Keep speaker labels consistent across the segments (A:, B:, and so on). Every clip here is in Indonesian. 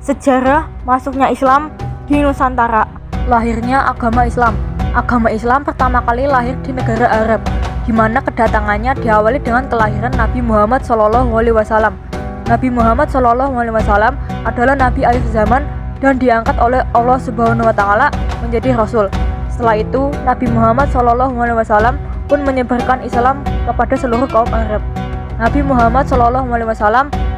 A: Sejarah masuknya Islam di Nusantara. Lahirnya agama Islam. Agama Islam pertama kali lahir di negara Arab, di mana kedatangannya diawali dengan kelahiran Nabi Muhammad SAW. Nabi Muhammad SAW adalah Nabi akhir zaman dan diangkat oleh Allah Subhanahu wa Ta'ala menjadi Rasul. Setelah itu, Nabi Muhammad SAW pun menyebarkan Islam kepada seluruh kaum Arab. Nabi Muhammad SAW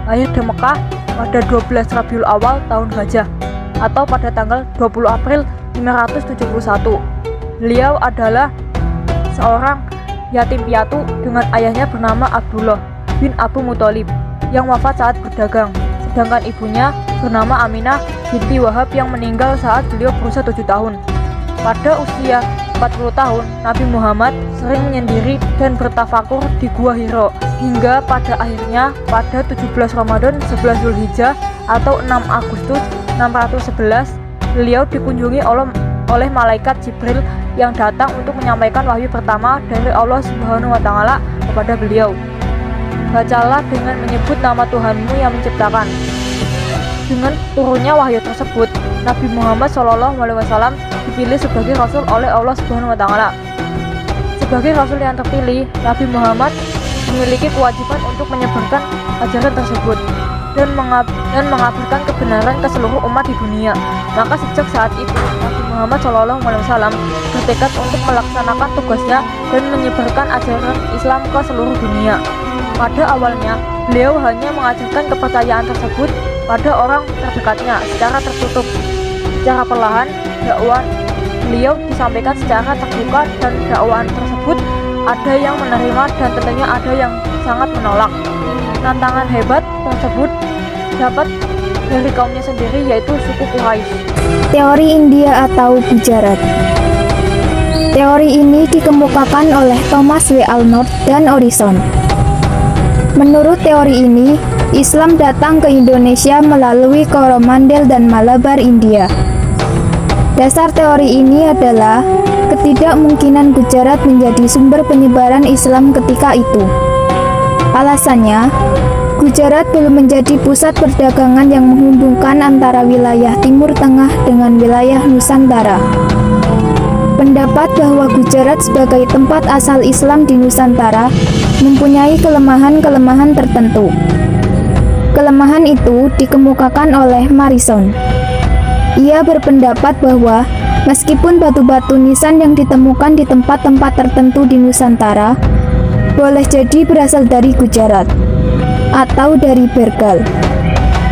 A: lahir di Mekah pada 12 Rabiul Awal tahun Hijrah atau pada tanggal 20 April 571. Beliau adalah seorang yatim piatu dengan ayahnya bernama Abdullah bin Abu Muthalib yang wafat saat berdagang, sedangkan ibunya bernama Aminah binti Wahab yang meninggal saat beliau berusia 7 tahun. Pada usia 40 tahun, Nabi Muhammad sering menyendiri dan bertafakur di Gua Hiro hingga pada akhirnya pada 17 Ramadan 11 Zulhijjah atau 6 Agustus 611 beliau dikunjungi oleh malaikat Jibril yang datang untuk menyampaikan wahyu pertama dari Allah Subhanahu wa Ta'ala kepada beliau. Bacalah dengan menyebut nama Tuhanmu yang menciptakan. Dengan turunnya wahyu tersebut, Nabi Muhammad SAW dipilih sebagai Rasul oleh Allah Subhanahu wa Ta'ala. Sebagai Rasul yang terpilih, Nabi Muhammad memiliki kewajiban untuk menyebarkan ajaran tersebut dan mengabarkan kebenaran ke seluruh umat di dunia. Maka sejak saat itu, Nabi Muhammad SAW bertekad untuk melaksanakan tugasnya dan menyebarkan ajaran Islam ke seluruh dunia. Pada awalnya, beliau hanya mengajarkan kepercayaan tersebut pada orang terdekatnya secara tertutup. Secara perlahan, dakwah beliau disampaikan secara terbuka dan dakwaan tersebut ada yang menerima dan tentunya ada yang sangat menolak. Tantangan hebat tersebut dapat dari kaumnya sendiri, yaitu suku Quraisy.
B: Teori India atau Gujarat. Teori ini dikemukakan oleh Thomas W. Arnold dan Orison. Menurut teori ini, Islam datang ke Indonesia melalui Coromandel dan Malabar, India. Dasar teori ini adalah ketidakmungkinan Gujarat menjadi sumber penyebaran Islam ketika itu. Alasannya, Gujarat belum menjadi pusat perdagangan yang menghubungkan antara wilayah Timur Tengah dengan wilayah Nusantara. Pendapat bahwa Gujarat sebagai tempat asal Islam di Nusantara mempunyai kelemahan-kelemahan tertentu. Kelemahan itu dikemukakan oleh Morrison. Ia berpendapat bahwa meskipun batu-batu nisan yang ditemukan di tempat-tempat tertentu di Nusantara boleh jadi berasal dari Gujarat atau dari Bengal,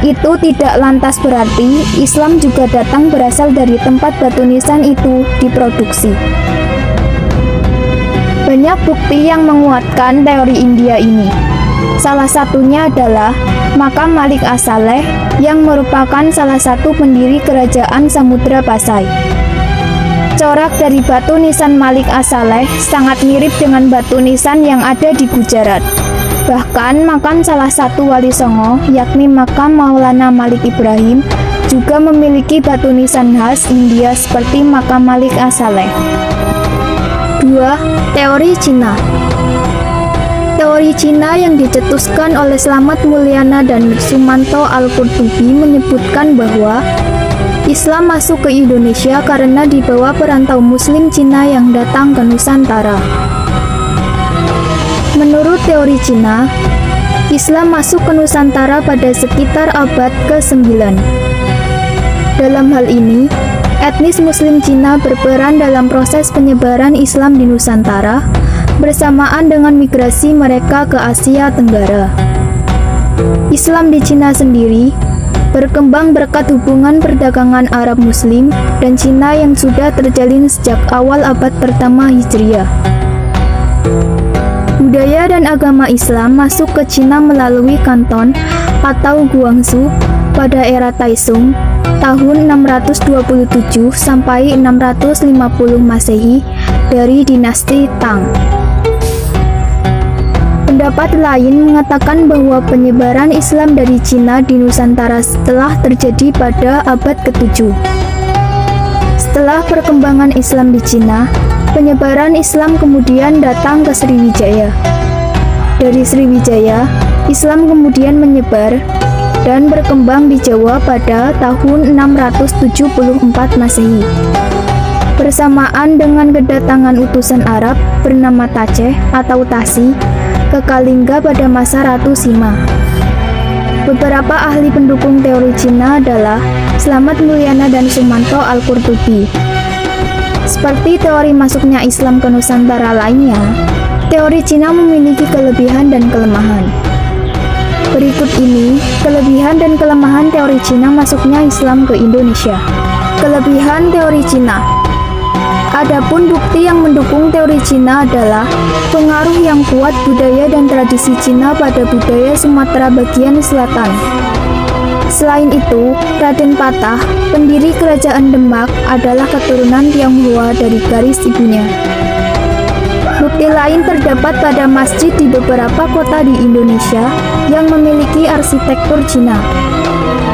B: itu tidak lantas berarti Islam juga datang berasal dari tempat batu nisan itu diproduksi. Banyak bukti yang menguatkan teori India ini. Salah satunya adalah makam Malik As-Saleh yang merupakan salah satu pendiri kerajaan Samudra Pasai. Corak dari batu nisan Malik As-Saleh sangat mirip dengan batu nisan yang ada di Gujarat. Bahkan makam salah satu wali songo, yakni makam Maulana Malik Ibrahim, juga memiliki batu nisan khas India seperti makam Malik As-Saleh. 2. Teori Cina. Teori Cina yang dicetuskan oleh Slamet Mulyana dan Sumanto Al-Qurtubi menyebutkan bahwa Islam masuk ke Indonesia karena dibawa perantau Muslim Cina yang datang ke Nusantara. Menurut teori Cina, Islam masuk ke Nusantara pada sekitar abad ke-9. Dalam hal ini, etnis Muslim Cina berperan dalam proses penyebaran Islam di Nusantara bersamaan dengan migrasi mereka ke Asia Tenggara. Islam di Cina sendiri berkembang berkat hubungan perdagangan Arab Muslim dan Cina yang sudah terjalin sejak awal abad pertama Hijriah. Budaya dan agama Islam masuk ke Cina melalui Kanton atau Guangzhou pada era Taizong tahun 627 sampai 650 Masehi dari dinasti Tang. Pendapat lain mengatakan bahwa penyebaran Islam dari Cina di Nusantara setelah terjadi pada abad ke-7. Setelah perkembangan Islam di Cina, penyebaran Islam kemudian datang ke Sriwijaya. Dari Sriwijaya, Islam kemudian menyebar dan berkembang di Jawa pada tahun 674 Masehi. Bersamaan dengan kedatangan utusan Arab bernama Taceh atau Tasi ke Kalingga pada masa Ratu Sima. Beberapa ahli pendukung teori Cina adalah Slamet Mulyana dan Sumanto Al-Qurtubi. Seperti teori masuknya Islam ke Nusantara lainnya, teori Cina memiliki kelebihan dan kelemahan. Berikut ini kelebihan dan kelemahan teori Cina masuknya Islam ke Indonesia. Kelebihan teori Cina. Adapun bukti yang mendukung teori Cina adalah pengaruh yang kuat budaya dan tradisi Cina pada budaya Sumatera bagian selatan. Selain itu, Raden Patah, pendiri Kerajaan Demak, adalah keturunan Tionghoa dari garis ibunya. Bukti lain terdapat pada masjid di beberapa kota di Indonesia yang memiliki arsitektur Cina.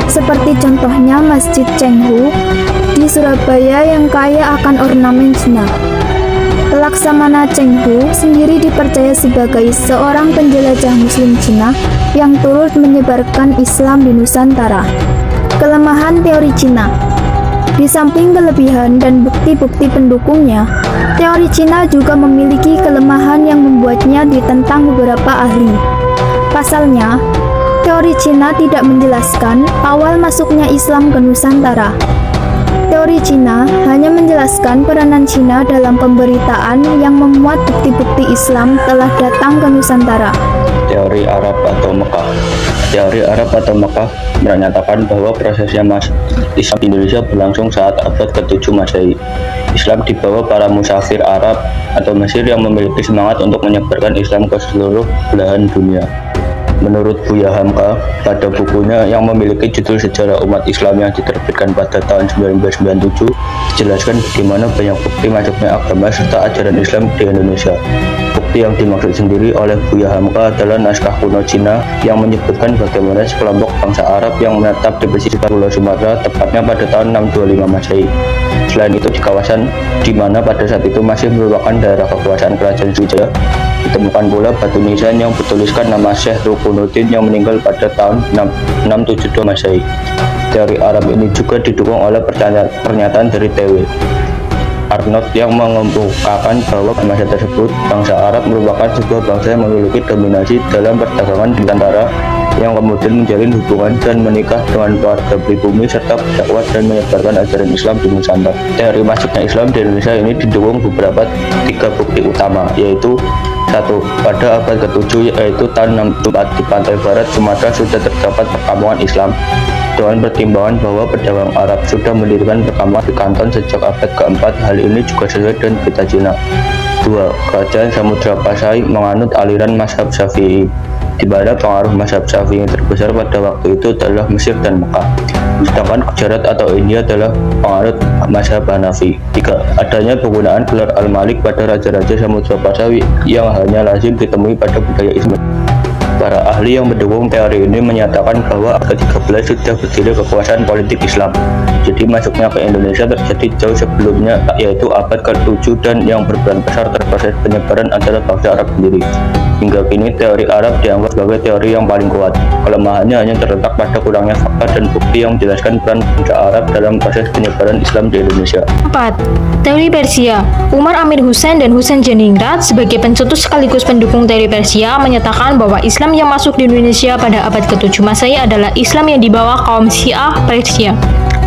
B: Seperti contohnya Masjid Chenghu di Surabaya yang kaya akan ornamen Cina. Laksamana Chenghu sendiri dipercaya sebagai seorang penjelajah Muslim Cina yang turut menyebarkan Islam di Nusantara. Kelemahan teori Cina. Di samping kelebihan dan bukti-bukti pendukungnya, teori Cina juga memiliki kelemahan yang membuatnya ditentang beberapa ahli. Pasalnya, teori Cina tidak menjelaskan awal masuknya Islam ke Nusantara. Teori Cina hanya menjelaskan peranan Cina dalam pemberitaan yang memuat bukti-bukti Islam telah datang ke Nusantara.
C: Teori Arab atau Mekah. Teori Arab atau Mekah menyatakan bahwa prosesnya masuk Islam di Indonesia berlangsung saat abad ke-7 Masehi. Islam dibawa para musafir Arab atau Mesir yang memiliki semangat untuk menyebarkan Islam ke seluruh belahan dunia. Menurut Buya Hamka, pada bukunya yang memiliki judul Sejarah Umat Islam yang diterbitkan pada tahun 1997, dijelaskan bagaimana banyak bukti masuknya agama serta ajaran Islam di Indonesia. Bukti yang dimaksud sendiri oleh Buya Hamka adalah naskah kuno Cina yang menyebutkan bagaimana sekelompok bangsa Arab yang menetap di pesisir Pulau Sumatera tepatnya pada tahun 625 Masehi. Selain itu, di kawasan di mana pada saat itu masih merupakan daerah kekuasaan Kerajaan Sriwijaya, ditemukan pula batu nisan yang bertuliskan nama Syekh Rukunuddin yang meninggal pada tahun 672 Masehi. Teori Arab ini juga didukung oleh pernyataan dari T.W. Arnold yang mengemukakan bahwa masa tersebut bangsa Arab merupakan sebuah bangsa yang memiliki dominasi dalam perdagangan di Nusantara yang kemudian menjalin hubungan dan menikah dengan warga pribumi serta berdakwah dan menyebarkan ajaran Islam di Nusantara. Teori masuknya Islam di Indonesia ini didukung beberapa tiga bukti utama, yaitu satu, pada abad ke-7 yaitu tahun 64 di pantai barat Sumatera sudah terdapat perkampungan Islam dengan pertimbangan bahwa pedagang Arab sudah mendirikan perkampungan di Kanton sejak abad ke-4. Hal ini juga sesuai dengan peta Cina. 2. Kerajaan Samudra Pasai menganut aliran mazhab Syafi'i, di mana pengaruh mazhab Syafi'i yang terbesar pada waktu itu adalah Mesir dan Mekah, sedangkan Gujarat atau India adalah penganut mazhab Hanafi. 3. Adanya penggunaan gelar Al-Malik pada raja-raja Samudra Pasai yang hanya lazim ditemui pada budaya Islam. Para ahli yang mendukung teori ini menyatakan bahwa abad ke-13 sudah berdiri kekuasaan politik Islam. Jadi masuknya ke Indonesia terjadi jauh sebelumnya, yaitu abad ke-7, dan yang berperan besar terhadap proses penyebaran adalah bangsa Arab sendiri. Hingga kini teori Arab dianggap sebagai teori yang paling kuat. Kelemahannya hanya terletak pada kurangnya fakta dan bukti yang menjelaskan peran bangsa Arab dalam proses penyebaran Islam di Indonesia.
A: 4. Teori Persia. Umar Amir Hussein dan Husain Janingrat sebagai pencetus sekaligus pendukung teori Persia menyatakan bahwa Islam yang masuk di Indonesia pada abad ke-7 Masehi adalah Islam yang dibawa kaum Syiah Persia.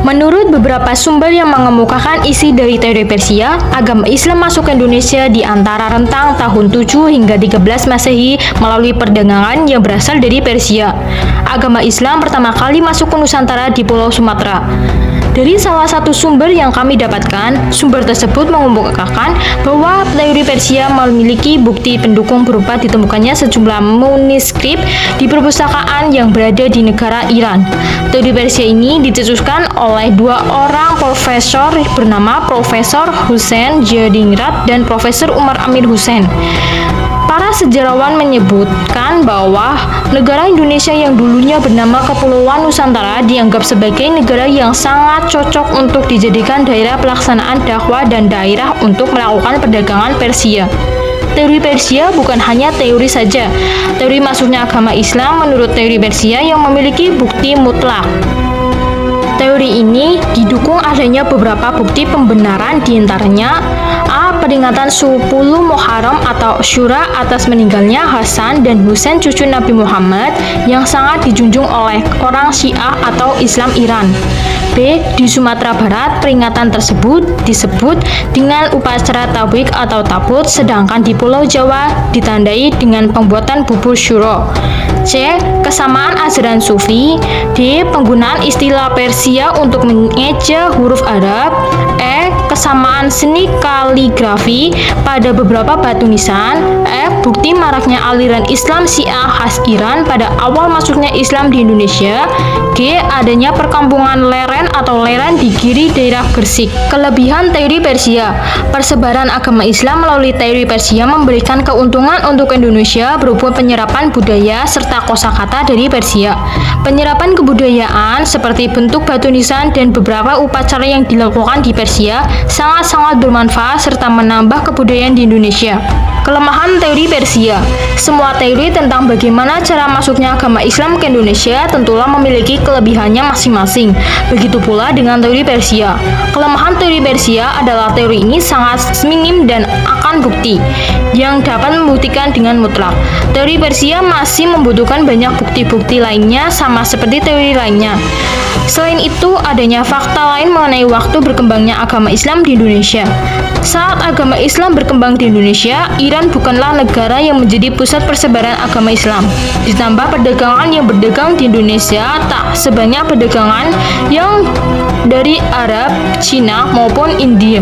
A: Menurut beberapa sumber yang mengemukakan isi dari teori Persia, agama Islam masuk ke Indonesia di antara rentang tahun 7 hingga 13 Masehi melalui perdagangan yang berasal dari Persia. Agama Islam pertama kali masuk ke Nusantara di Pulau Sumatera. Dari salah satu sumber yang kami dapatkan, sumber tersebut mengemukakan bahwa teori Persia memiliki bukti pendukung berupa ditemukannya sejumlah manuskrip di perpustakaan yang berada di negara Iran. Teori Persia ini dicetuskan oleh dua orang profesor bernama Profesor Husain Janingrat dan Profesor Umar Amir Hussein. Para sejarawan menyebutkan bahwa negara Indonesia yang dulunya bernama Kepulauan Nusantara dianggap sebagai negara yang sangat cocok untuk dijadikan daerah pelaksanaan dakwah dan daerah untuk melakukan perdagangan Persia.
D: teori Persia bukan hanya teori saja. Teori masuknya agama Islam menurut teori Persia yang memiliki bukti mutlak. Teori ini didukung adanya beberapa bukti pembenaran, diantaranya A. Peringatan 10 Muharram atau Syura atas meninggalnya Hasan dan Husain cucu Nabi Muhammad yang sangat dijunjung oleh orang Syiah atau Islam Iran. B. Di Sumatera Barat, peringatan tersebut disebut dengan upacara tablik atau tabut, sedangkan di Pulau Jawa ditandai dengan pembuatan bubur syuro. C. Kesamaan ajaran Sufi. D. Penggunaan istilah Persia untuk mengeja huruf Arab. E. Kesamaan seni kaligrafi pada beberapa batu nisan. F. Bukti maraknya aliran Islam Syiah khas Iran pada awal masuknya Islam di Indonesia. G. Adanya perkampungan lereng atau lereng di Giri daerah Gresik. Kelebihan teori Persia. Persebaran agama Islam melalui teori Persia memberikan keuntungan untuk Indonesia berupa penyerapan budaya serta kosakata dari Persia. Penyerapan kebudayaan seperti bentuk batu nisan dan beberapa upacara yang dilakukan di Persia sangat-sangat bermanfaat serta menambah kebudayaan di Indonesia. Kelemahan teori Persia. Semua teori tentang bagaimana cara masuknya agama Islam ke Indonesia tentulah memiliki kelebihannya masing-masing. Begitu pula dengan teori Persia. Kelemahan teori Persia adalah teori ini sangat minim dan akan bukti yang dapat membuktikan dengan mutlak. Teori Persia masih membutuhkan banyak bukti-bukti lainnya sama seperti teori lainnya. Selain itu, adanya fakta lain mengenai waktu berkembangnya agama Islam di Indonesia. Saat agama Islam berkembang di Indonesia, Iran bukanlah negara yang menjadi pusat persebaran agama Islam. Ditambah perdagangan yang berdagang di Indonesia tak sebanyak perdagangan yang dari Arab, Cina maupun India.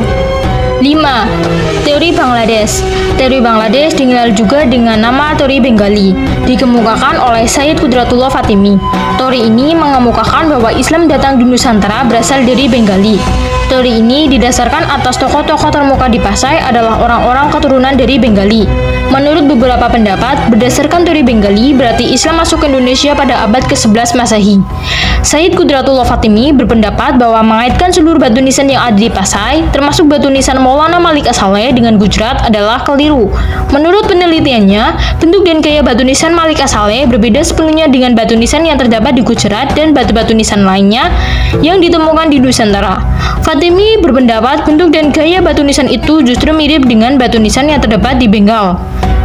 D: 5. Teori Bangladesh. Teori Bangladesh dikenal juga dengan nama teori Bengali, dikemukakan oleh Sayyid Qudratullah Fatimi. Teori ini mengemukakan bahwa Islam datang di Nusantara berasal dari Bengali. Teori ini didasarkan atas tokoh-tokoh termuka di Pasai adalah orang-orang keturunan dari Bengali. Menurut beberapa pendapat, berdasarkan teori Bengali, berarti Islam masuk ke Indonesia pada abad ke-11 Masehi. Sayyid Qudratullah Fatimi berpendapat bahwa mengaitkan seluruh batu nisan yang ada di Pasai, termasuk batu nisan Maulana Malik As-Saleh dengan Gujarat adalah keliru. Menurut penelitiannya, bentuk dan gaya batu nisan Malik As-Saleh berbeda sepenuhnya dengan batu nisan yang terdapat di Gujarat dan batu-batu nisan lainnya yang ditemukan di Nusantara. Fatimi berpendapat bentuk dan gaya batu nisan itu justru mirip dengan batu nisan yang terdapat di Bengal.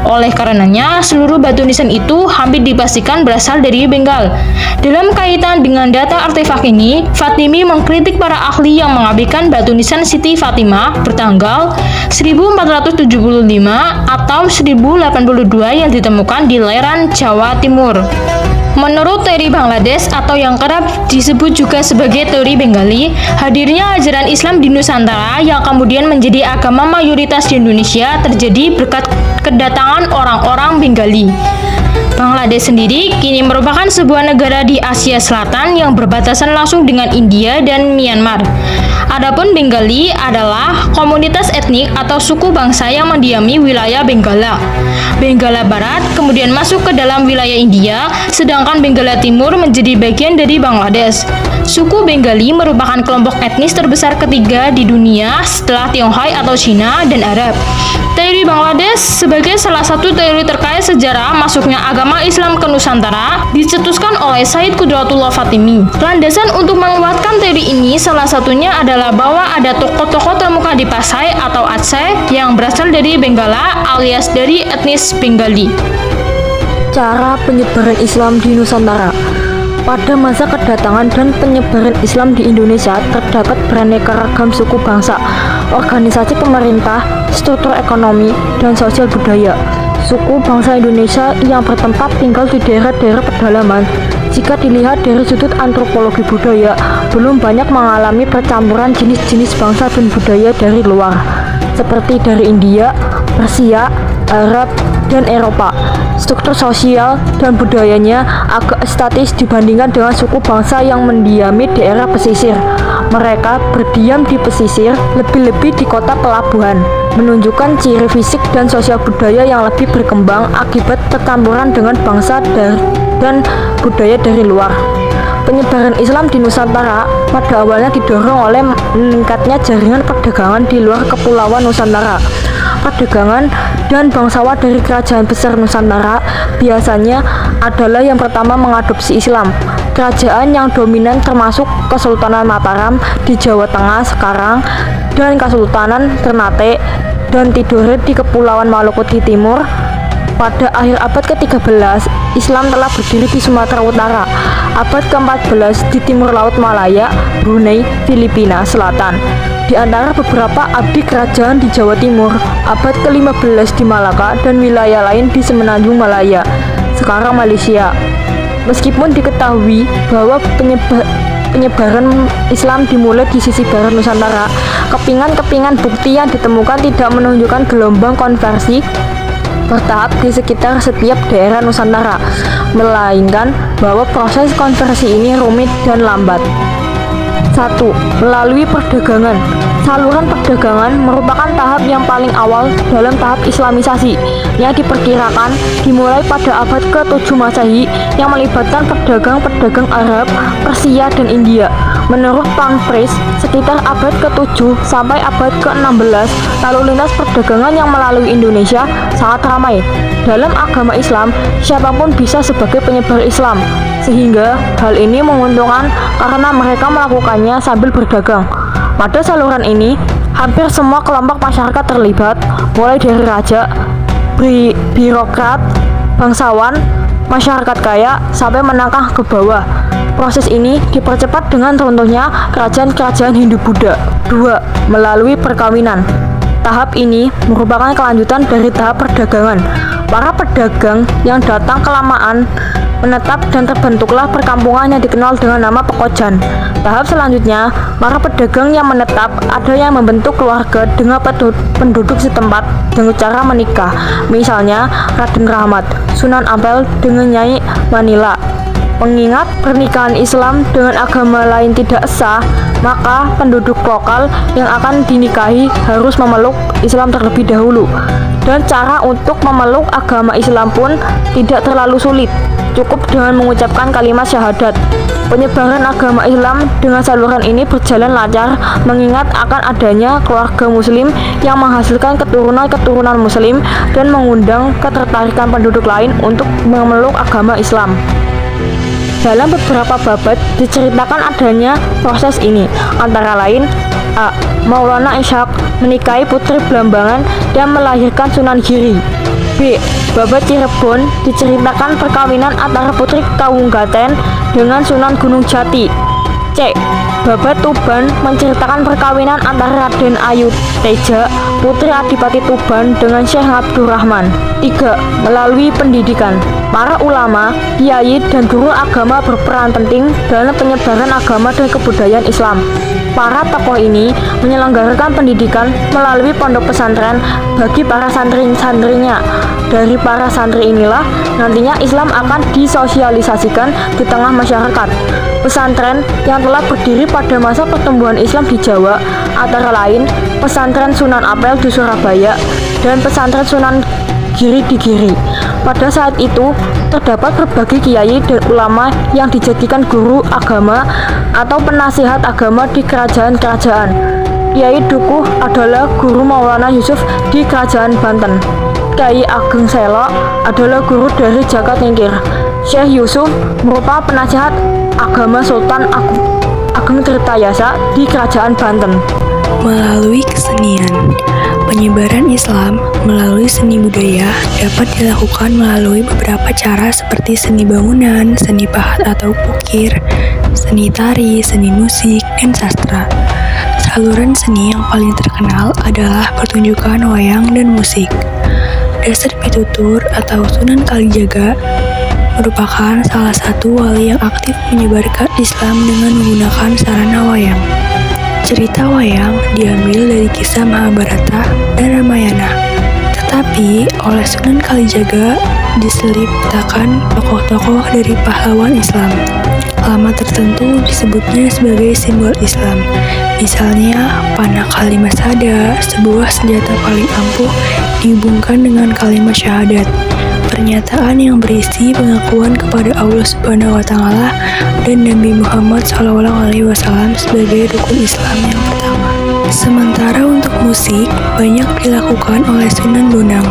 D: Oleh karenanya, seluruh batu nisan itu hampir dipastikan berasal dari Bengal. Dalam kaitan dengan data artefak ini, Fatimi mengkritik para ahli yang mengambilkan batu nisan Siti Fatimah bertanggal 1475 atau 1082 yang ditemukan di lereng Jawa Timur. Menurut teori Bangladesh atau yang kerap disebut juga sebagai teori Bengali, hadirnya ajaran Islam di Nusantara yang kemudian menjadi agama mayoritas di Indonesia terjadi berkat kedatangan orang-orang Bengali. Bangladesh sendiri kini merupakan sebuah negara di Asia Selatan yang berbatasan langsung dengan India dan Myanmar. Adapun Bengali adalah komunitas etnik atau suku bangsa yang mendiami wilayah Benggala. Benggala Barat kemudian masuk ke dalam wilayah India, sedangkan Benggala Timur menjadi bagian dari Bangladesh. Suku Bengali merupakan kelompok etnis terbesar ketiga di dunia setelah Tionghoa atau Cina dan Arab. Teori Bangladesh sebagai salah satu teori terkait sejarah masuknya agama Islam ke Nusantara dicetuskan oleh Sayyid Qudratullah Fatimi. Landasan untuk menguatkan teori ini salah satunya adalah bahwa ada tokoh-tokoh termuka di Pasai atau Aceh yang berasal dari Benggala alias dari etnis Bengali.
A: Cara penyebaran Islam di Nusantara. Pada masa kedatangan dan penyebaran Islam di Indonesia, terdapat beraneka ragam suku bangsa, organisasi pemerintah, struktur ekonomi, dan sosial budaya. Suku bangsa Indonesia yang bertempat tinggal di daerah-daerah pedalaman, jika dilihat dari sudut antropologi budaya, belum banyak mengalami percampuran jenis-jenis bangsa dan budaya dari luar, seperti dari India, Persia, Arab, dan Eropa. Struktur sosial dan budayanya agak statis dibandingkan dengan suku bangsa yang mendiami daerah pesisir. Mereka berdiam di pesisir, lebih-lebih di kota pelabuhan, menunjukkan ciri fisik dan sosial budaya yang lebih berkembang akibat percampuran dengan bangsa dan budaya dari luar. Penyebaran Islam di Nusantara pada awalnya didorong oleh meningkatnya jaringan perdagangan di luar kepulauan Nusantara. perdagangan, dan bangsawan dari kerajaan besar Nusantara biasanya adalah yang pertama mengadopsi Islam. Kerajaan yang dominan termasuk Kesultanan Mataram di Jawa Tengah sekarang dan Kesultanan Ternate dan Tidore di Kepulauan Maluku di timur. Pada akhir abad ke-13, Islam telah berdiri di Sumatera Utara. Abad ke-14 di timur laut Malaya, Brunei, Filipina Selatan. Di antara beberapa abdi kerajaan di Jawa Timur, abad ke-15 di Malaka dan wilayah lain di Semenanjung Malaya, sekarang Malaysia. Meskipun diketahui bahwa penyebaran Islam dimulai di sisi barat Nusantara, kepingan-kepingan bukti yang ditemukan tidak menunjukkan gelombang konversi bertahap di sekitar setiap daerah Nusantara, melainkan bahwa proses konversi ini rumit dan lambat. 1. Melalui perdagangan. Saluran perdagangan merupakan tahap yang paling awal dalam tahap Islamisasi yang diperkirakan dimulai pada abad ke-7 Masehi yang melibatkan pedagang-pedagang Arab, Persia, dan India. Menurut Pangpres, sekitar abad ke-7 sampai abad ke-16, lalu lintas perdagangan yang melalui Indonesia sangat ramai. Dalam agama Islam, siapapun bisa sebagai penyebar Islam, sehingga hal ini menguntungkan karena mereka melakukannya sambil berdagang. Pada saluran ini, hampir semua kelompok masyarakat terlibat, mulai dari raja, birokrat, bangsawan, masyarakat kaya, sampai menangkah ke bawah. Proses ini dipercepat dengan runtuhnya kerajaan-kerajaan Hindu-Buddha. 2. Melalui perkawinan. Tahap ini merupakan kelanjutan dari tahap perdagangan. Para pedagang yang datang kelamaan menetap dan terbentuklah perkampungan yang dikenal dengan nama pekojan. Tahap selanjutnya, para pedagang yang menetap ada yang membentuk keluarga dengan penduduk setempat dengan cara menikah. Misalnya Raden Rahmat, Sunan Ampel dengan Nyai Manila. Mengingat pernikahan Islam dengan agama lain tidak sah, maka penduduk lokal yang akan dinikahi harus memeluk Islam terlebih dahulu. Dan cara untuk memeluk agama Islam pun tidak terlalu sulit, cukup dengan mengucapkan kalimat syahadat. Penyebaran agama Islam dengan saluran ini berjalan lancar mengingat akan adanya keluarga muslim yang menghasilkan keturunan-keturunan muslim dan mengundang ketertarikan penduduk lain untuk memeluk agama Islam. Dalam beberapa babad diceritakan adanya proses ini, antara lain A. Maulana Ishaq menikahi putri Blambangan dan melahirkan Sunan Giri. B. Babad Cirebon diceritakan perkawinan antara putri Kaunggaten dengan Sunan Gunung Jati. C. Babad Tuban menceritakan perkawinan antara Raden Ayu Teja, putri Adipati Tuban dengan Syekh Abdurrahman. 3. Melalui pendidikan. Para ulama, kiai, dan guru agama berperan penting dalam penyebaran agama dan kebudayaan Islam. Para tokoh ini menyelenggarakan pendidikan melalui pondok pesantren bagi para santri-santrinya. Dari para santri inilah nantinya Islam akan disosialisasikan di tengah masyarakat. Pesantren yang telah berdiri pada masa pertumbuhan Islam di Jawa antara lain Pesantren Sunan Ampel di Surabaya dan Pesantren Sunan Giri di Giri. Pada saat itu terdapat berbagai kiai dan ulama yang dijadikan guru agama atau penasihat agama di kerajaan-kerajaan. Kiai Dukuh adalah guru Maulana Yusuf di Kerajaan Banten. Kiai Ageng Selo adalah guru dari Jagat Ningkir. Syekh Yusuf merupakan penasihat agama Sultan Ageng Tirtayasa di Kerajaan Banten.
E: Melalui kesenian, penyebaran Islam melalui seni budaya dapat dilakukan melalui beberapa cara seperti seni bangunan, seni pahat atau ukir, seni tari, seni musik, dan sastra. Saluran seni yang paling terkenal adalah pertunjukan wayang dan musik. Dasar Pitutur atau Sunan Kalijaga merupakan salah satu wali yang aktif menyebarkan Islam dengan menggunakan sarana wayang. Cerita wayang diambil dari kisah Mahabharata dan Ramayana, tetapi oleh Sunan Kalijaga diseliptakan tokoh-tokoh dari pahlawan Islam. Alamat tertentu disebutnya sebagai simbol Islam. Misalnya, panah kalimat sada, sebuah senjata paling ampuh dihubungkan dengan kalimat syahadat. Pernyataan yang berisi pengakuan kepada Allah Subhanahu wa Ta'ala dan Nabi Muhammad SAW sebagai rukun Islam yang pertama. Sementara untuk musik, banyak dilakukan oleh Sunan Bonang.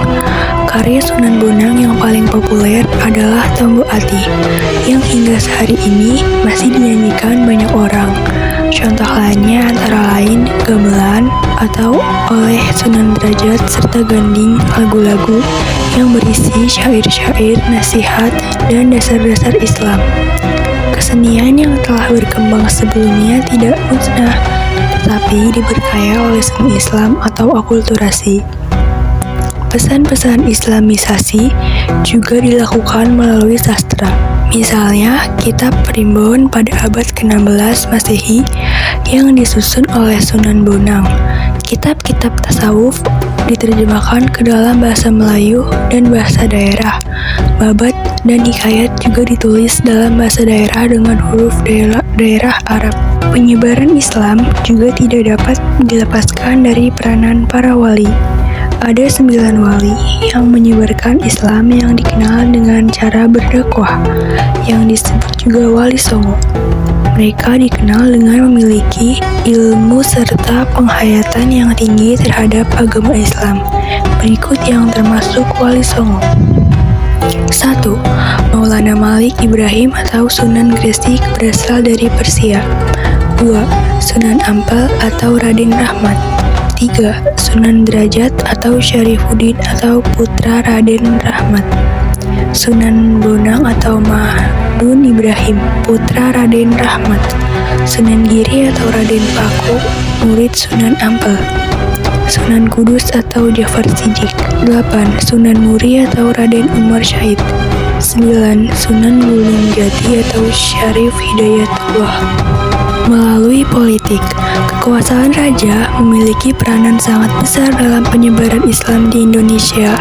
E: Karya Sunan Bonang yang paling populer adalah Tombo Ati, yang hingga sehari ini masih dinyanyikan banyak orang. Contoh lainnya antara lain Gamelan atau oleh Sunan Derajat serta Ganding, lagu-lagu yang berisi syair-syair, nasihat, dan dasar-dasar Islam. Kesenian yang telah berkembang sebelumnya tidak musnah, tetapi diberkaya oleh seni Islam atau akulturasi. Pesan-pesan Islamisasi juga dilakukan melalui sastra. Misalnya, kitab Primbon pada abad ke-16 Masehi yang disusun oleh Sunan Bonang. Kitab-kitab tasawuf diterjemahkan ke dalam bahasa Melayu dan bahasa daerah. Babat dan hikayat juga ditulis dalam bahasa daerah dengan huruf daerah Arab. Penyebaran Islam juga tidak dapat dilepaskan dari peranan para wali. Ada 9 wali yang menyebarkan Islam yang dikenal dengan cara berdakwah, yang disebut juga wali songo. Mereka dikenal dengan memiliki ilmu serta penghayatan yang tinggi terhadap agama Islam. Berikut yang termasuk wali songo. 1. Maulana Malik Ibrahim atau Sunan Gresik berasal dari Persia. 2. Sunan Ampel atau Raden Rahmat. 3. Sunan Derajat atau Syarifuddin atau putra Raden Rahmat. Sunan Bonang atau Mahmud Ibrahim, putra Raden Rahmat. Sunan Giri atau Raden Paku, murid Sunan Ampel. Sunan Kudus atau Jafar Siddiq. 8. Sunan Muri atau Raden Umar Syahid. 9. Sunan Gunung Jati atau Syarif Hidayatullah. Melalui politik, kekuasaan raja memiliki peranan sangat besar dalam penyebaran Islam di Indonesia.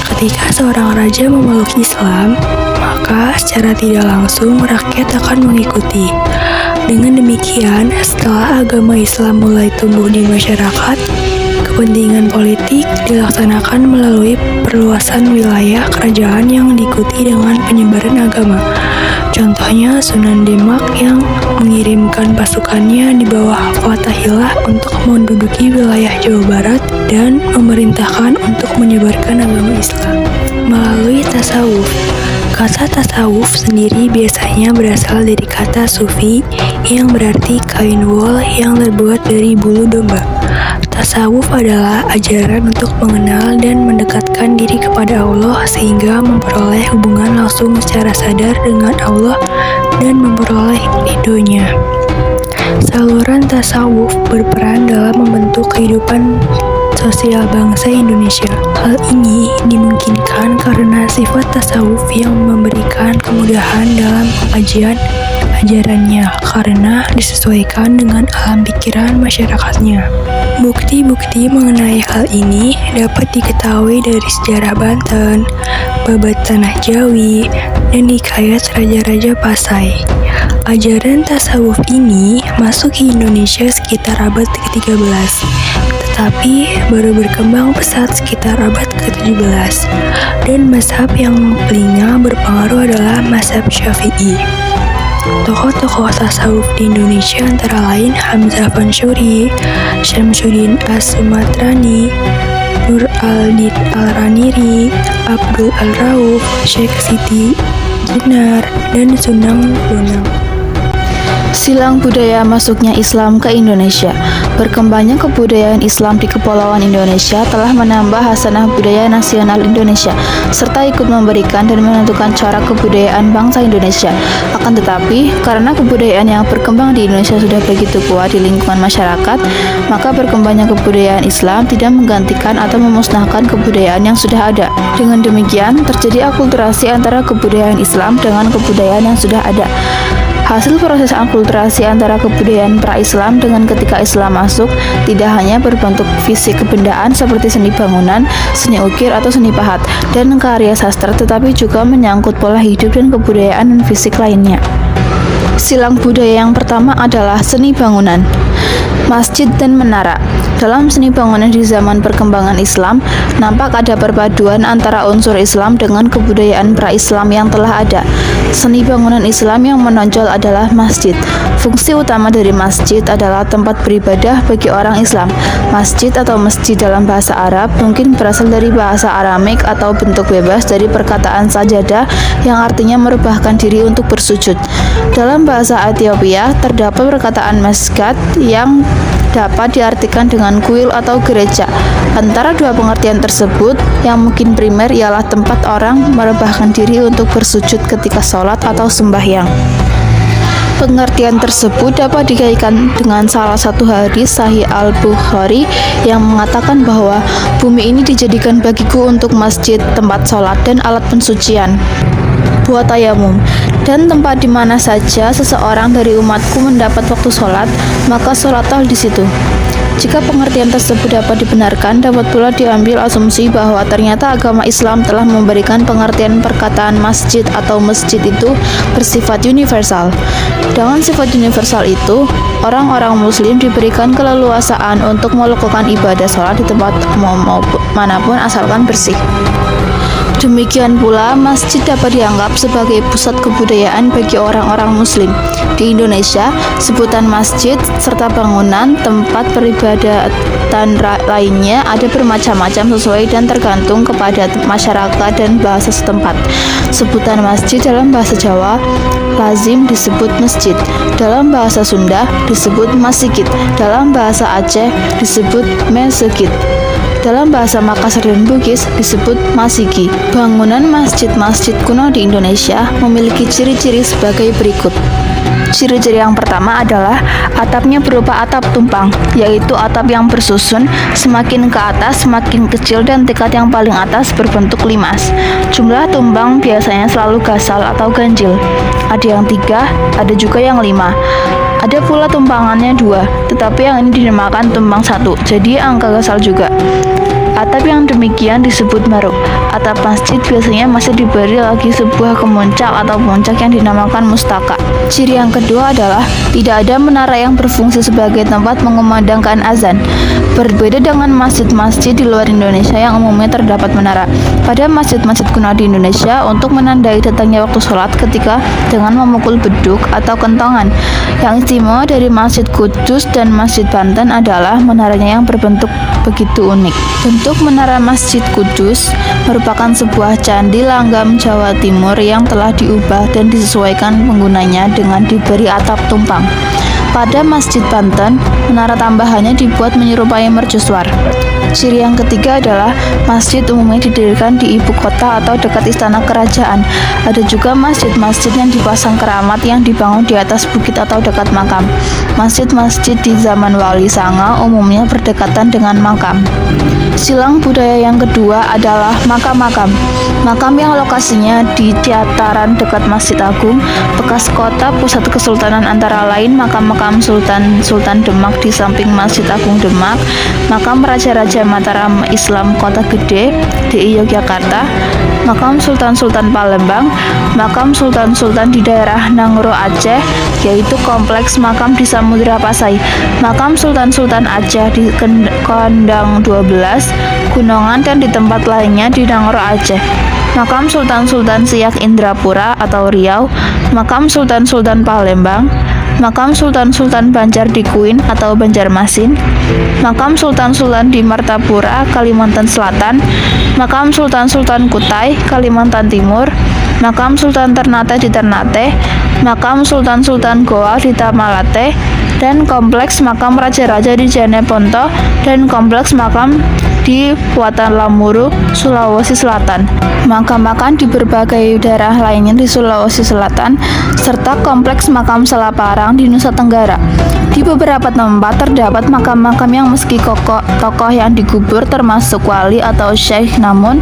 E: Ketika seorang raja memeluk Islam, maka secara tidak langsung rakyat akan mengikuti. Dengan demikian, setelah agama Islam mulai tumbuh di masyarakat, kepentingan politik dilaksanakan melalui perluasan wilayah kerajaan yang diikuti dengan penyebaran agama. Contohnya Sunan Demak yang mengirimkan pasukannya di bawah Fatahillah untuk menduduki wilayah Jawa Barat dan memerintahkan untuk menyebarkan agama Islam. Melalui tasawuf, kata tasawuf sendiri biasanya berasal dari kata sufi yang berarti kain wol yang terbuat dari bulu domba. Tasawuf adalah ajaran untuk mengenal dan mendekatkan diri kepada Allah sehingga memperoleh hubungan langsung secara sadar dengan Allah dan memperoleh ridhonya. Saluran tasawuf berperan dalam membentuk kehidupan sosial bangsa Indonesia. Hal ini dimungkinkan karena sifat tasawuf yang memberikan kemudahan dalam pengajian ajarannya karena disesuaikan dengan alam pikiran masyarakatnya. Bukti-bukti mengenai hal ini dapat diketahui dari sejarah Banten, babat tanah Jawi, dan hikayat raja-raja Pasai. Ajaran tasawuf ini masuk ke Indonesia sekitar abad ke-13, tetapi baru berkembang pesat sekitar abad ke-17, dan mazhab yang paling berpengaruh adalah mazhab Syafi'i. Tokoh-tokoh tasawuf di Indonesia antara lain Hamzah Fansuri, Syamsuddin As-Sumatrani, Nur al-Din al-Raniri, Abdul al-Rauf, Syekh Siti Jenar, dan Sunan Bonang.
F: Silang budaya masuknya Islam ke Indonesia. Berkembangnya kebudayaan Islam di Kepulauan Indonesia telah menambah hasanah budaya nasional Indonesia, serta ikut memberikan dan menentukan cara kebudayaan bangsa Indonesia. Akan tetapi, karena kebudayaan yang berkembang di Indonesia sudah begitu kuat di lingkungan masyarakat, maka berkembangnya kebudayaan Islam tidak menggantikan atau memusnahkan kebudayaan yang sudah ada. Dengan demikian, terjadi akulturasi antara kebudayaan Islam dengan kebudayaan yang sudah ada. Hasil proses akulturasi antara kebudayaan pra-Islam dengan ketika Islam masuk tidak hanya berbentuk fisik kebendaan seperti seni bangunan, seni ukir atau seni pahat, dan karya sastra, tetapi juga menyangkut pola hidup dan kebudayaan dan fisik lainnya. Silang budaya yang pertama adalah seni bangunan, masjid dan menara. Dalam seni bangunan di zaman perkembangan Islam, nampak ada perpaduan antara unsur Islam dengan kebudayaan pra-Islam yang telah ada. Seni bangunan Islam yang menonjol adalah masjid. Fungsi utama dari masjid adalah tempat beribadah bagi orang Islam. Masjid atau masjid dalam bahasa Arab mungkin berasal dari bahasa Aramik atau bentuk bebas dari perkataan sajadah yang artinya merebahkan diri untuk bersujud. Dalam bahasa Ethiopia terdapat perkataan mesgat yang dapat diartikan dengan kuil atau gereja. Antara dua pengertian tersebut, yang mungkin primer ialah tempat orang merebahkan diri untuk bersujud ketika sholat atau sembahyang. Pengertian tersebut dapat dikaitkan dengan salah satu hadis Sahih Al-Bukhari yang mengatakan bahwa bumi ini dijadikan bagiku untuk masjid, tempat sholat, dan alat pensucian buat tayamum, dan tempat di mana saja seseorang dari umatku mendapat waktu sholat, maka sholatlah di situ. Jika pengertian tersebut dapat dibenarkan, dapat pula diambil asumsi bahwa ternyata agama Islam telah memberikan pengertian perkataan masjid atau masjid itu bersifat universal. Dengan sifat universal itu, orang-orang muslim diberikan keleluasaan untuk melakukan ibadah sholat di tempat manapun asalkan bersih. Demikian pula, masjid dapat dianggap sebagai pusat kebudayaan bagi orang-orang muslim. Di Indonesia, sebutan masjid serta bangunan tempat peribadatan lainnya ada bermacam-macam sesuai dan tergantung kepada masyarakat dan bahasa setempat. Sebutan masjid dalam bahasa Jawa lazim disebut masjid, dalam bahasa Sunda disebut masikit, dalam bahasa Aceh disebut mesegit, dalam bahasa Makassar dan Bugis disebut masigi. Bangunan masjid-masjid kuno di Indonesia memiliki ciri-ciri sebagai berikut. Ciri-ciri yang pertama adalah atapnya berupa atap tumpang, yaitu atap yang bersusun semakin ke atas semakin kecil dan tingkat yang paling atas berbentuk limas. Jumlah tumpang biasanya selalu gasal atau ganjil. Ada yang 3, ada juga yang 5. Ada pula tumpangannya 2, tetapi yang ini dinamakan tumpang 1, jadi angka gasal juga. Atap yang demikian disebut maruk. Atap masjid biasanya masih diberi lagi sebuah kemuncak atau puncak yang dinamakan mustaka. Ciri yang kedua adalah tidak ada menara yang berfungsi sebagai tempat mengumandangkan azan. Berbeda dengan masjid-masjid di luar Indonesia yang umumnya terdapat menara. Pada masjid-masjid kuno di Indonesia, untuk menandai datangnya waktu sholat ketika dengan memukul beduk atau kentongan. Yang istimewa dari Masjid Kudus dan Masjid Banten adalah menaranya yang berbentuk begitu unik. Bentuk menara Masjid Kudus merupakan sebuah candi langgam Jawa Timur yang telah diubah dan disesuaikan penggunanya dengan diberi atap tumpang. Pada Masjid Banten, menara tambahannya dibuat menyerupai mercusuar. Ciri yang ketiga adalah masjid umumnya didirikan di ibu kota atau dekat istana kerajaan. Ada juga masjid-masjid yang dipasang keramat yang dibangun di atas bukit atau dekat makam. Masjid-masjid di zaman Wali Sanga umumnya berdekatan dengan makam. Silang budaya yang kedua adalah makam-makam. Makam yang lokasinya di dataran dekat Masjid Agung, bekas kota pusat kesultanan antara lain makam-makam Sultan Demak di samping Masjid Agung Demak, makam Raja-Raja Mataram Islam Kota Gede DI Yogyakarta, makam Sultan-Sultan Palembang, makam Sultan-Sultan di daerah Nangro Aceh, yaitu kompleks makam di Samudra Pasai, makam Sultan-Sultan Aceh di Kondang 12, Gunungan dan di tempat lainnya di Nangro Aceh, makam Sultan-Sultan Siak Indrapura atau Riau, makam Sultan-Sultan Palembang, makam Sultan-Sultan Banjar di Kuin atau Banjarmasin, makam Sultan-Sultan di Martapura, Kalimantan Selatan, makam Sultan-Sultan Kutai, Kalimantan Timur, makam Sultan Ternate di Ternate, makam Sultan-Sultan Goa di Tamalate, dan kompleks makam Raja-Raja di Jeneponto, dan kompleks makam di Puatan Lamuru, Sulawesi Selatan, makam-makam di berbagai daerah lainnya di Sulawesi Selatan, serta kompleks makam Selaparang di Nusa Tenggara. Di beberapa tempat terdapat makam-makam yang meski tokoh yang digubur termasuk wali atau syekh, namun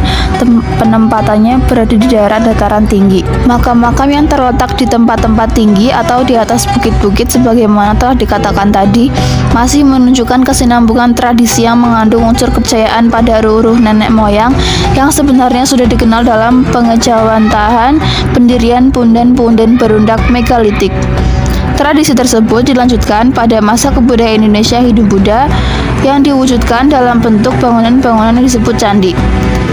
F: penempatannya berada di daerah dataran tinggi. Makam-makam yang terletak di tempat-tempat tinggi atau di atas bukit-bukit sebagaimana telah dikatakan tadi, masih menunjukkan kesinambungan tradisi yang mengandung unsur kepercayaan pada ruh-ruh nenek moyang yang sebenarnya sudah dikenal dalam pengejawantahan pendirian punden-punden berundak megalitik. Tradisi tersebut dilanjutkan pada masa kebudayaan Indonesia Hindu Buddha yang diwujudkan dalam bentuk bangunan-bangunan yang disebut candi.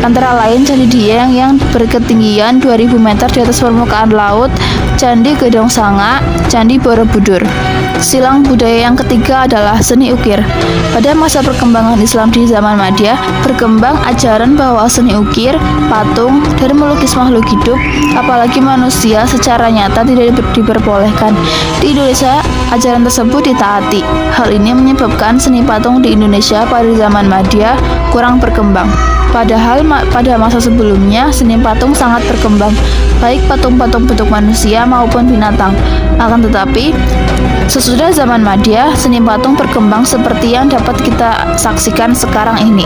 F: Antara lain Candi Dieng yang berketinggian 2000 meter di atas permukaan laut, Candi Gedong Sanga, Candi Borobudur. Silang budaya yang ketiga adalah seni ukir. Pada masa perkembangan Islam di zaman Madyah, berkembang ajaran bahwa seni ukir, patung, dan melukis makhluk hidup, apalagi manusia secara nyata tidak diperbolehkan. Di Indonesia, ajaran tersebut ditaati. Hal ini menyebabkan seni patung di Indonesia pada zaman Madyah kurang berkembang. Padahal pada masa sebelumnya, seni patung sangat berkembang, baik patung-patung bentuk manusia maupun binatang. Akan tetapi, sesudah zaman Madyah, seni patung berkembang seperti yang dapat kita saksikan sekarang ini.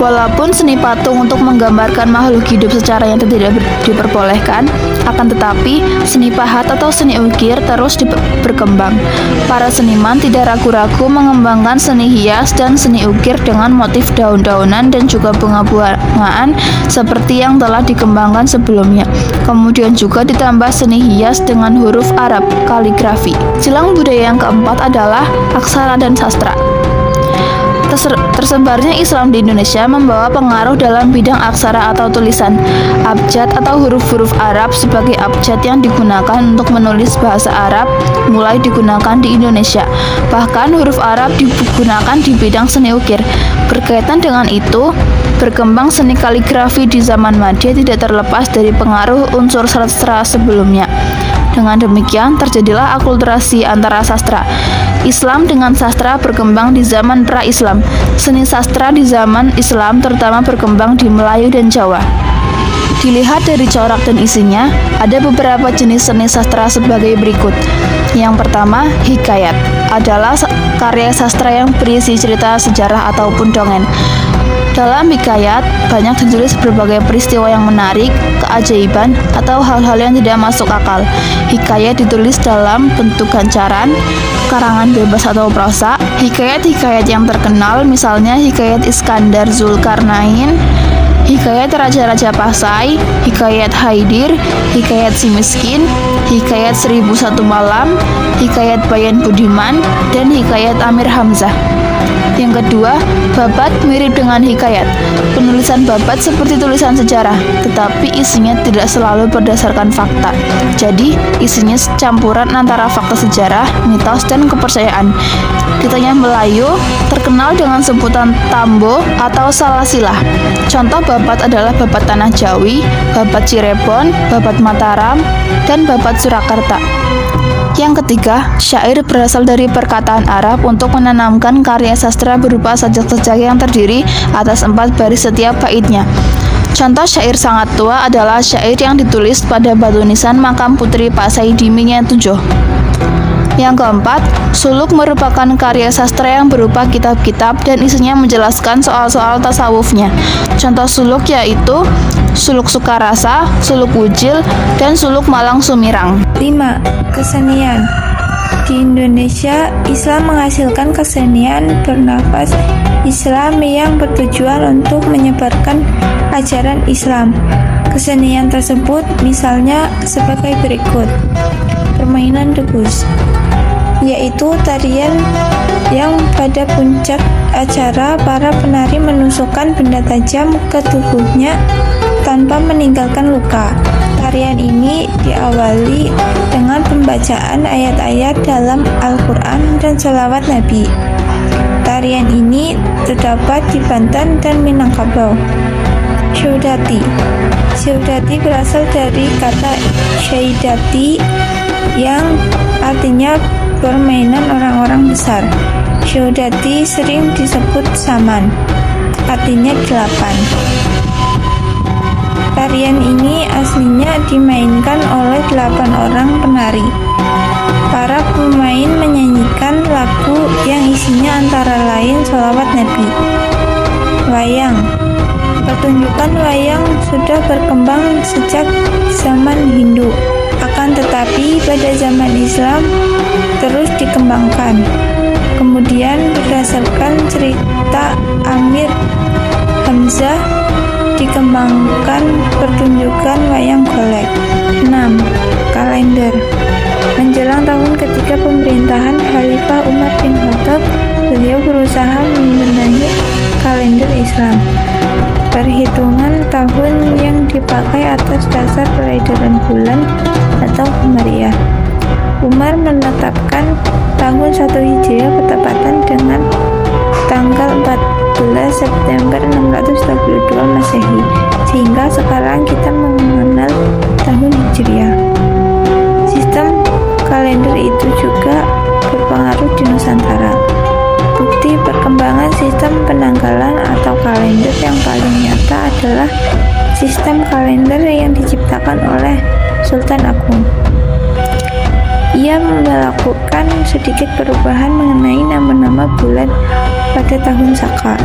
F: Walaupun seni patung untuk menggambarkan makhluk hidup secara yang tidak diperbolehkan, akan tetapi seni pahat atau seni ukir terus berkembang. Para seniman tidak ragu-ragu mengembangkan seni hias dan seni ukir dengan motif daun-daunan dan juga bunga-bungaan seperti yang telah dikembangkan sebelumnya. Kemudian juga ditambah seni hias dengan huruf Arab, kaligrafi. Silang budaya yang keempat adalah aksara dan sastra. Tersebarnya Islam di Indonesia membawa pengaruh dalam bidang aksara atau tulisan. Abjad atau huruf-huruf Arab sebagai abjad yang digunakan untuk menulis bahasa Arab mulai digunakan di Indonesia. Bahkan huruf Arab digunakan di bidang seni ukir. Berkaitan dengan itu, berkembang seni kaligrafi di zaman Madyah tidak terlepas dari pengaruh unsur sastra sebelumnya. Dengan demikian, terjadilah akulturasi antara sastra. Islam dengan sastra berkembang di zaman pra-Islam. Seni sastra di zaman Islam terutama berkembang di Melayu dan Jawa. Dilihat dari corak dan isinya, ada beberapa jenis seni sastra sebagai berikut. Yang pertama, hikayat adalah karya sastra yang berisi cerita sejarah ataupun dongeng. Dalam hikayat, banyak ditulis berbagai peristiwa yang menarik, keajaiban, atau hal-hal yang tidak masuk akal. Hikayat ditulis dalam bentuk gancaran, karangan bebas atau prosa. Hikayat-hikayat yang terkenal misalnya Hikayat Iskandar Zulkarnain, Hikayat Raja-Raja Pasai, Hikayat Haidir, Hikayat Si Miskin, Hikayat 1001 Malam, Hikayat Bayan Budiman, dan Hikayat Amir Hamzah. Yang kedua, babat mirip dengan hikayat. Penulisan babat seperti tulisan sejarah, tetapi isinya tidak selalu berdasarkan fakta. Jadi, isinya campuran antara fakta sejarah, mitos, dan kepercayaan. Di tanah Melayu, terkenal dengan sebutan tambo atau salasilah. Contoh babat adalah babat Tanah Jawi, babat Cirebon, babat Mataram, dan babat Surakarta. Yang ketiga, syair berasal dari perkataan Arab untuk menanamkan karya sastra berupa sajak-sajak yang terdiri atas 4 baris setiap baitnya. Contoh syair sangat tua adalah syair yang ditulis pada batu nisan makam Putri Pak Saidi Minyak 7. Yang keempat, suluk merupakan karya sastra yang berupa kitab-kitab dan isinya menjelaskan soal-soal tasawufnya. Contoh suluk yaitu Suluk Sukarasa, Suluk Wujil, dan Suluk Malang Sumirang.
G: 5. Kesenian. Di Indonesia, Islam menghasilkan kesenian bernafas Islam yang bertujuan untuk menyebarkan ajaran Islam. Kesenian tersebut misalnya sebagai berikut. Permainan debus, yaitu tarian yang pada puncak acara para penari menusukkan benda tajam ke tubuhnya tanpa meninggalkan luka. Tarian ini diawali dengan pembacaan ayat-ayat dalam Al-Quran dan sholawat Nabi. Tarian ini terdapat di Banten dan Minangkabau. Syaudati. Syaudati berasal dari kata syaidati yang artinya permainan orang-orang besar. Syaudati sering disebut saman, artinya 8. Tarian ini aslinya dimainkan oleh 8 orang penari. Para pemain menyanyikan lagu yang isinya antara lain sholawat Nabi. Wayang. Pertunjukan wayang sudah berkembang sejak zaman Hindu. Akan tetapi pada zaman Islam terus dikembangkan. Kemudian berdasarkan cerita Amir Hamzah dikembangkan pertunjukan wayang golek. 6. Kalender. Menjelang tahun ketiga pemerintahan Khalifah Umar bin Khattab, beliau berusaha membenahi kalender Islam. Perhitungan tahun yang dipakai atas dasar peredaran bulan atau Qamariyah. Umar menetapkan tahun 1 Hijriah bertepatan dengan tanggal 14 September 622 Masehi, sehingga sekarang kita mengenal tahun Hijriah. Sistem kalender itu juga berpengaruh di Nusantara. Bukti perkembangan sistem penanggalan atau kalender yang paling nyata adalah sistem kalender yang diciptakan oleh Sultan Agung. Ia melakukan sedikit perubahan mengenai nama-nama bulan pada tahun Saka.